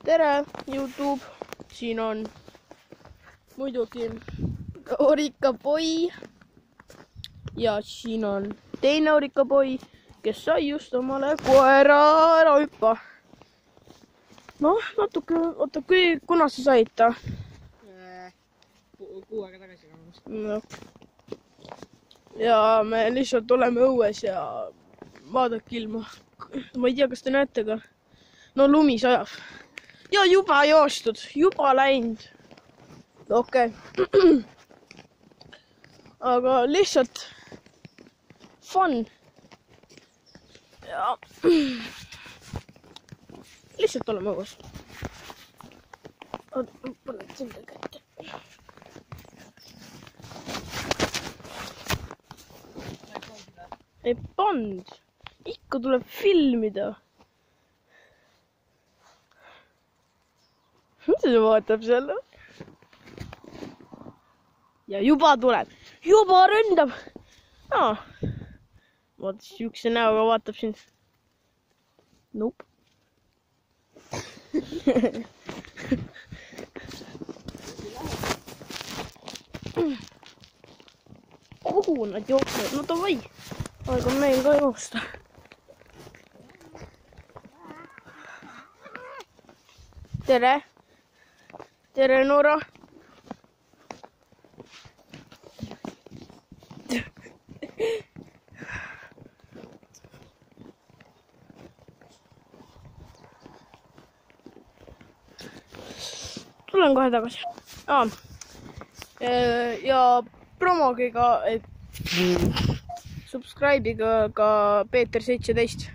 tere, YouTube! Siin on muidugi orikapoi ja siin on teine orikapoi, kes sai just omale koera ära hüppa. Noh, natuke, oota, kuna sa said ta? Kuu aega tagasi. No. Ja me lihtsalt oleme õues ja vaadake ilma. Ma ei tea, kas te näete ka. No lumi sajab. Ja juba joostud, juba läinud. Okei. Aga lihtsalt fun. Ja lihtsalt oleme õues. Paned selle kätte. Ei pand. Ikka tuleb filmida. Mida ta vaatab seal? Ja juba tuleb. Juba ründab. Vaata, siukse näoga vaatab sind. Nope. Kuhu nad jooksevad? No davai. Aeg on meil ka joosta. Tere. Tere, Nora. Tulen kohe tagasi. Ja promogiga, et subscribe'iga ka Peeter 17.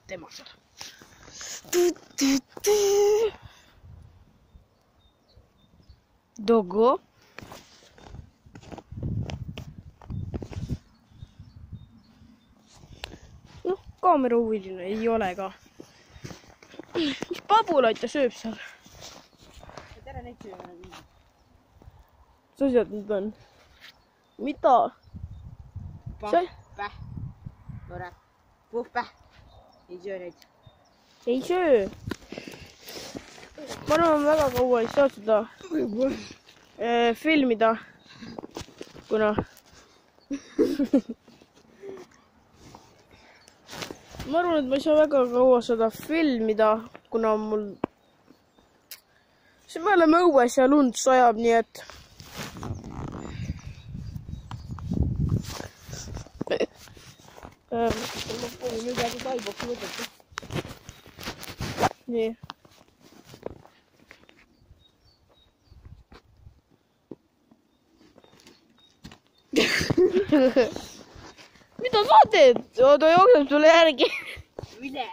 Tema seal. Dogo. Noh, kaamerahuviline ei ole ka. Mis pabulaid ta sööb seal? Tere neid sööma. Mis asjad need on? Mida? Päh. Nore. Puhpäh. Ei söö neid. Ei söö. Ma arvan, väga kaua ei saa seda filmida, kuna ma arvan, et ma ei saa väga kaua seda filmida, kuna mul siis me oleme õues ja lund sajab, nii et midagi taibuks mõtlete. Nii. Mida sa teed? Ta jookseb sulle järgi. Mine!